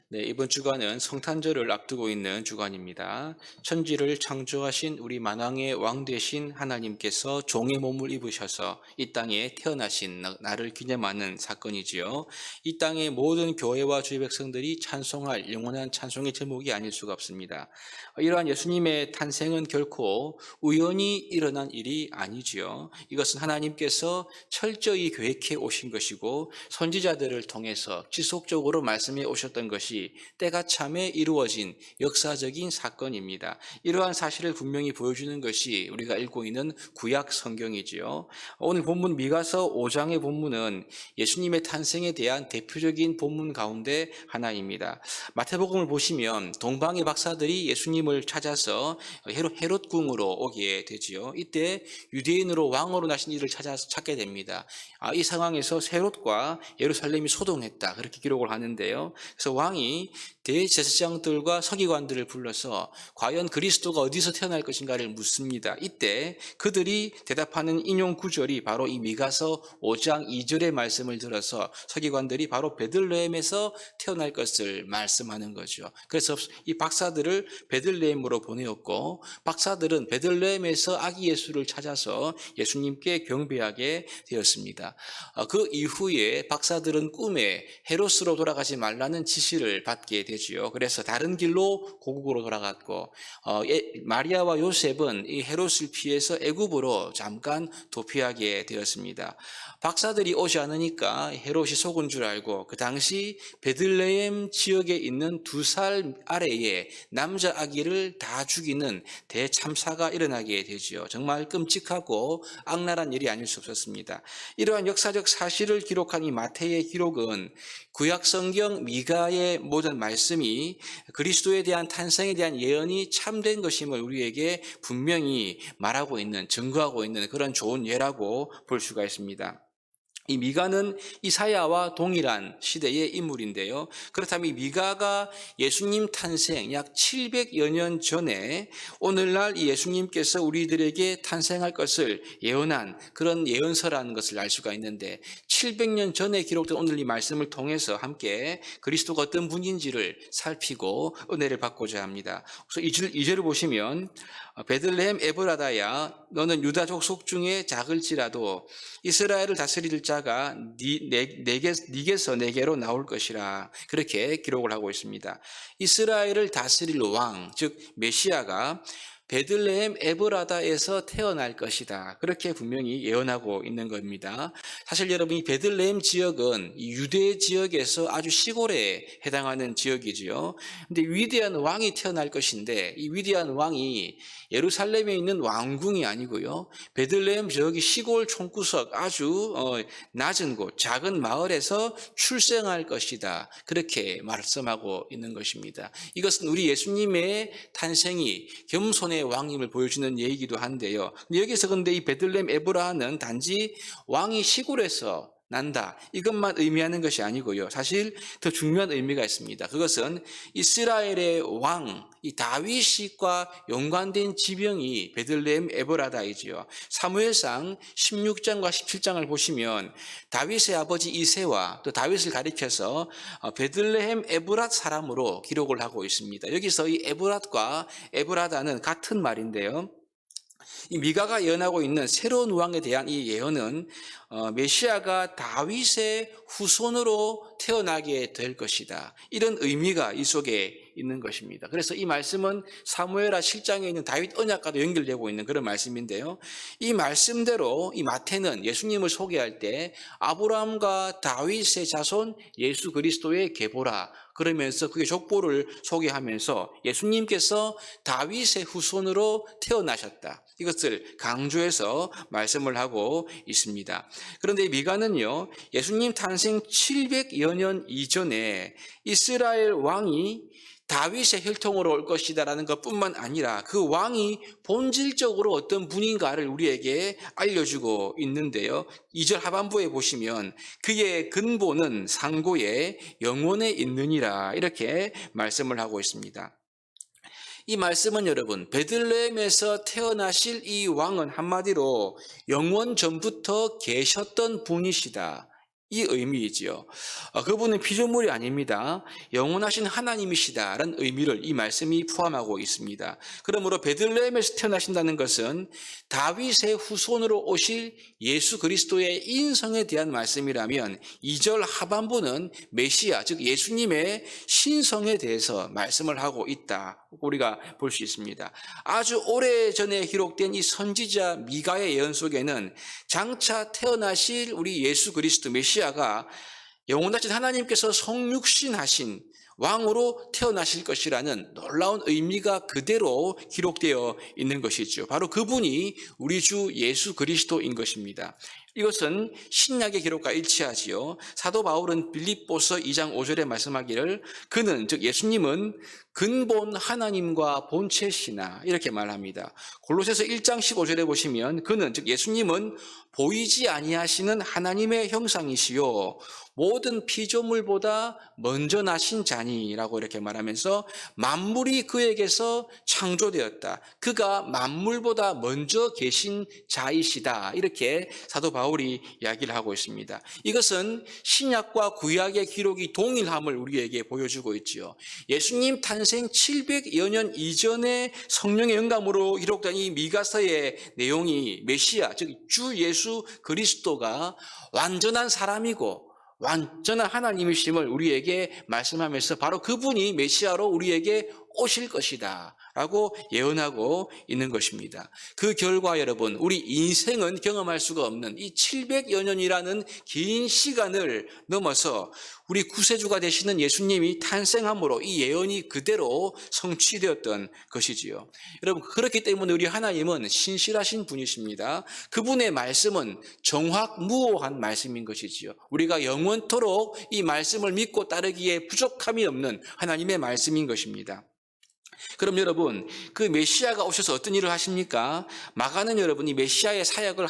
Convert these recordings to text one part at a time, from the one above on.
네, 이번 주간은 성탄절을 앞두고 있는 주간입니다. 천지를 창조하신 우리 만왕의 왕 되신 하나님께서 종의 몸을 입으셔서 이 땅에 태어나신 날을 기념하는 사건이지요. 이 땅의 모든 교회와 주의 백성들이 찬송할 영원한 찬송의 제목이 아닐 수가 없습니다. 이러한 예수님의 탄생은 결코 우연히 일어난 일이 아니지요. 이것은 하나님께서 철저히 계획해 오신 것이고 선지자들을 통해서 지속적으로 말씀해 오셨던 것이 때가 참에 이루어진 역사적인 사건입니다. 이러한 사실을 분명히 보여주는 것이 우리가 읽고 있는 구약 성경이지요. 오늘 본문 미가서 5장의 본문은 예수님의 탄생에 대한 대표적인 본문 가운데 하나입니다. 마태복음을 보시면 동방의 박사들이 예수님을 찾아서 헤롯 궁으로 오게 되지요. 이때 유대인으로 왕으로 나신 이를 찾게 됩니다. 이 상황에서 헤롯과 예루살렘이 소동했다, 그렇게 기록을 하는데요. 그래서 왕이 대제사장들과 서기관들을 불러서 과연 그리스도가 어디서 태어날 것인가를 묻습니다. 이때 그들이 대답하는 인용 구절이 바로 이 미가서 5장 2절의 말씀을 들어서 서기관들이 바로 베들레헴에서 태어날 것을 말씀하는 거죠. 그래서 이 박사들을 베들레헴으로 보내었고, 박사들은 베들레헴에서 아기 예수를 찾아서 예수님께 경배하게 되었습니다. 그 이후에 박사들은 꿈에 헤롯으로 돌아가지 말라는 지시를 받게 되지요. 그래서 다른 길로 고국으로 돌아갔고, 마리아와 요셉은 이 헤롯을 피해서 애굽으로 잠깐 도피하게 되었습니다. 박사들이 오지 않으니까 헤롯이 속은 줄 알고 그 당시 베들레헴 지역에 있는 2살 아래의 남자 아기를 다 죽이는 대참사가 일어나게 되지요. 정말 끔찍하고 악랄한 일이 아닐 수 없었습니다. 이러한 역사적 사실을 기록한 이 마태의 기록은 구약 성경 미가의 모든 말씀이 그리스도에 대한 탄생에 대한 예언이 참된 것임을 우리에게 분명히 말하고 있는, 증거하고 있는 그런 좋은 예라고 볼 수가 있습니다. 이 미가는 이사야와 동일한 시대의 인물인데요. 그렇다면 이 미가가 예수님 탄생 약 700여 년 전에 오늘날 이 예수님께서 우리들에게 탄생할 것을 예언한 그런 예언서라는 것을 알 수가 있는데, 700년 전에 기록된 오늘 이 말씀을 통해서 함께 그리스도가 어떤 분인지를 살피고 은혜를 받고자 합니다. 그래서 2절을 보시면 베들레헴 에브라다야, 너는 유다 족속 중에 작을지라도 이스라엘을 다스릴 자가 네게서 내게로 나올 것이라, 그렇게 기록을 하고 있습니다. 이스라엘을 다스릴 왕, 즉 메시아가 베들레헴 에브라다에서 태어날 것이다, 그렇게 분명히 예언하고 있는 겁니다. 사실 여러분, 이 베들레헴 지역은 유대 지역에서 아주 시골에 해당하는 지역이지요. 근데 위대한 왕이 태어날 것인데, 이 위대한 왕이 예루살렘에 있는 왕궁이 아니고요, 베들레헴 저기 시골 촌구석 아주 낮은 곳, 작은 마을에서 출생할 것이다, 그렇게 말씀하고 있는 것입니다. 이것은 우리 예수님의 탄생이 겸손의 왕임을 보여주는 예이기도 한데요. 여기서 근데 이 베들레헴 에브라는 단지 왕이 시골에서 난다, 이것만 의미하는 것이 아니고요, 사실 더 중요한 의미가 있습니다. 그것은 이스라엘의 왕, 이 다윗과 연관된 지명이 베들레헴 에브라다이지요. 사무엘상 16장과 17장을 보시면 다윗의 아버지 이새와 또 다윗을 가리켜서 베들레헴 에브랏 사람으로 기록을 하고 있습니다. 여기서 이 에브랏과 에브라다는 같은 말인데요, 이 미가가 예언하고 있는 새로운 왕에 대한 이 예언은 메시아가 다윗의 후손으로 태어나게 될 것이다, 이런 의미가 이 속에 있는 것입니다. 그래서 이 말씀은 사무엘하 7장에 있는 다윗 언약과도 연결되고 있는 그런 말씀인데요, 이 말씀대로 이 마태는 예수님을 소개할 때 아브라함과 다윗의 자손 예수 그리스도의 계보라 그러면서 그의 족보를 소개하면서 예수님께서 다윗의 후손으로 태어나셨다, 이것을 강조해서 말씀을 하고 있습니다. 그런데 미가는요, 예수님 탄생 700여 년 이전에 이스라엘 왕이 다윗의 혈통으로 올 것이다라는 것뿐만 아니라 그 왕이 본질적으로 어떤 분인가를 우리에게 알려주고 있는데요, 2절 하반부에 보시면 그의 근본은 상고에 영원에 있느니라, 이렇게 말씀을 하고 있습니다. 이 말씀은 여러분, 베들레헴에서 태어나실 이 왕은 한마디로 영원 전부터 계셨던 분이시다, 이 의미이지요. 그분은 피조물이 아닙니다. 영원하신 하나님이시다라는 의미를 이 말씀이 포함하고 있습니다. 그러므로 베들레헴에서 태어나신다는 것은 다윗의 후손으로 오실 예수 그리스도의 인성에 대한 말씀이라면 2절 하반부는 메시아, 즉 예수님의 신성에 대해서 말씀을 하고 있다. 우리가 볼 수 있습니다. 아주 오래전에 기록된 이 선지자 미가의 예언 속에는 장차 태어나실 우리 예수 그리스도 메시아가 영원하신 하나님께서 성육신하신 왕으로 태어나실 것이라는 놀라운 의미가 그대로 기록되어 있는 것이죠. 바로 그분이 우리 주 예수 그리스도인 것입니다. 이것은 신약의 기록과 일치하지요. 사도 바울은 빌립보서 2장 5절에 말씀하기를 그는, 즉 예수님은 근본 하나님과 본체시나 이렇게 말합니다. 골로새서 1장 15절에 보시면 그는, 즉 예수님은 보이지 아니하시는 하나님의 형상이시요 모든 피조물보다 먼저 나신 자니라고 이렇게 말하면서 만물이 그에게서 창조되었다. 그가 만물보다 먼저 계신 자이시다. 이렇게 사도 바울이 이야기를 하고 있습니다. 이것은 신약과 구약의 기록이 동일함을 우리에게 보여주고 있지요. 예수님 탄생 700여 년 이전에 성령의 영감으로 기록된 이 미가서의 내용이 메시아, 즉 주 예수 그리스도가 완전한 사람이고 완전한 하나님이심을 우리에게 말씀하면서 바로 그분이 메시아로 우리에게 오실 것이다 라고 예언하고 있는 것입니다. 그 결과 여러분, 우리 인생은 경험할 수가 없는 이 700여 년이라는 긴 시간을 넘어서 우리 구세주가 되시는 예수님이 탄생함으로 이 예언이 그대로 성취되었던 것이지요. 여러분, 그렇기 때문에 우리 하나님은 신실하신 분이십니다. 그분의 말씀은 정확무오한 말씀인 것이지요. 우리가 영원토록 이 말씀을 믿고 따르기에 부족함이 없는 하나님의 말씀인 것입니다. 그럼 여러분, 그 메시아가 오셔서 어떤 일을 하십니까? 마가는 여러분이 메시아의 사역을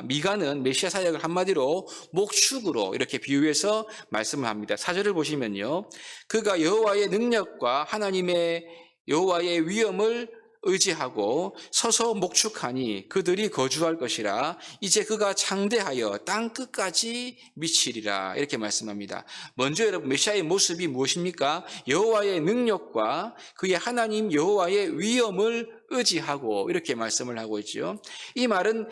미가는 메시아 사역을 한마디로 목축으로 이렇게 비유해서 말씀을 합니다. 4절을 보시면요, 그가 여호와의 능력과 하나님의 여호와의 위엄을 의지하고 서서 목축하니 그들이 거주할 것이라. 이제 그가 창대하여 땅 끝까지 미치리라. 이렇게 말씀합니다. 먼저 여러분, 메시아의 모습이 무엇입니까? 여호와의 능력과 그의 하나님 여호와의 위엄을 의지하고 이렇게 말씀을 하고 있죠. 이 말은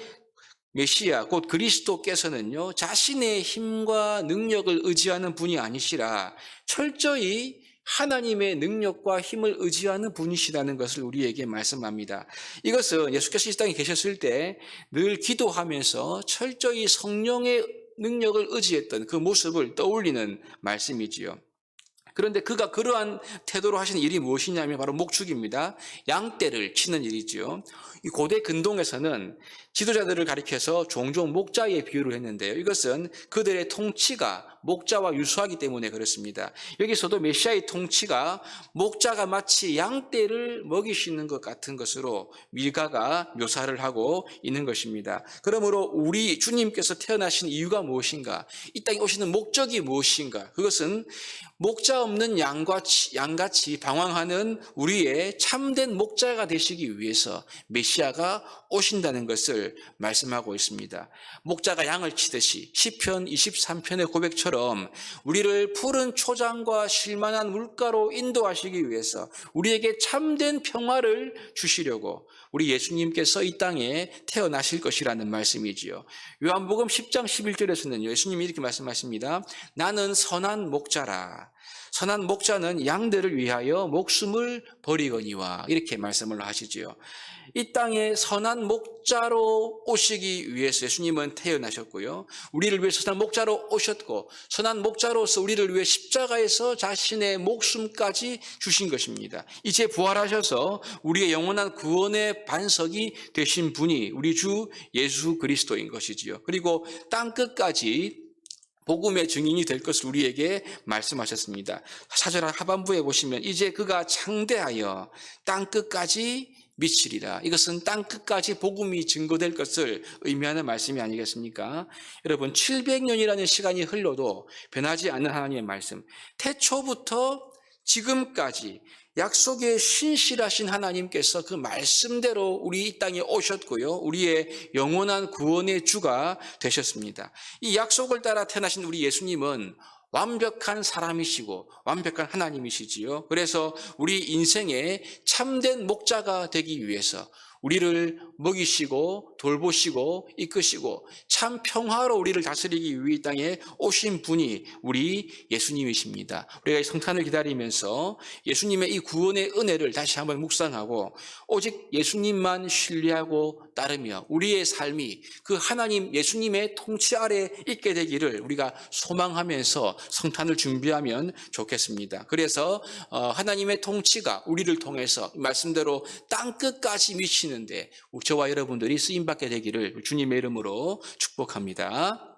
메시아 곧 그리스도께서는요, 자신의 힘과 능력을 의지하는 분이 아니시라 철저히 하나님의 능력과 힘을 의지하는 분이시라는 것을 우리에게 말씀합니다. 이것은 예수께서 이 땅에 계셨을 때 늘 기도하면서 철저히 성령의 능력을 의지했던 그 모습을 떠올리는 말씀이지요. 그런데 그가 그러한 태도로 하시는 일이 무엇이냐면 바로 목축입니다. 양떼를 치는 일이지요. 이 고대 근동에서는 지도자들을 가리켜서 종종 목자의 비유를 했는데요. 이것은 그들의 통치가 목자와 유사하기 때문에 그렇습니다. 여기서도 메시아의 통치가 목자가 마치 양떼를 먹이시는 것 같은 것으로 미가가 묘사를 하고 있는 것입니다. 그러므로 우리 주님께서 태어나신 이유가 무엇인가? 이 땅에 오시는 목적이 무엇인가? 그것은 목자 없는 양같이 방황하는 우리의 참된 목자가 되시기 위해서 메시아가 오신다는 것을 말씀하고 있습니다. 목자가 양을 치듯이 시편 23편의 고백처럼 우리를 푸른 초장과 쉴만한 물가로 인도하시기 위해서 우리에게 참된 평화를 주시려고 우리 예수님께서 이 땅에 태어나실 것이라는 말씀이지요. 요한복음 10장 11절에서는 예수님이 이렇게 말씀하십니다. 나는 선한 목자라. 선한 목자는 양들을 위하여 목숨을 버리거니와 이렇게 말씀을 하시지요. 이 땅에 선한 목자로 오시기 위해서 예수님은 태어나셨고요. 우리를 위해 선한 목자로 오셨고 선한 목자로서 우리를 위해 십자가에서 자신의 목숨까지 주신 것입니다. 이제 부활하셔서 우리의 영원한 구원의 반석이 되신 분이 우리 주 예수 그리스도인 것이지요. 그리고 땅 끝까지 복음의 증인이 될 것을 우리에게 말씀하셨습니다. 4절 하반부에 보시면 이제 그가 창대하여 땅 끝까지 미치리라. 이것은 땅 끝까지 복음이 증거될 것을 의미하는 말씀이 아니겠습니까? 여러분, 700년이라는 시간이 흘러도 변하지 않는 하나님의 말씀. 태초부터 지금까지 약속에 신실하신 하나님께서 그 말씀대로 우리 이 땅에 오셨고요. 우리의 영원한 구원의 주가 되셨습니다. 이 약속을 따라 태어나신 우리 예수님은 완벽한 사람이시고 완벽한 하나님이시지요. 그래서 우리 인생의 참된 목자가 되기 위해서 우리를 먹이시고 돌보시고 이끄시고 참 평화로 우리를 다스리기 위해 이 땅에 오신 분이 우리 예수님이십니다. 우리가 이 성탄을 기다리면서 예수님의 이 구원의 은혜를 다시 한번 묵상하고 오직 예수님만 신뢰하고 따르며 우리의 삶이 그 하나님 예수님의 통치 아래 있게 되기를 우리가 소망하면서 성탄을 준비하면 좋겠습니다. 그래서 하나님의 통치가 우리를 통해서 말씀대로 땅끝까지 미치는데 저와 여러분들이 쓰임받게 되기를 주님의 이름으로 축복합니다.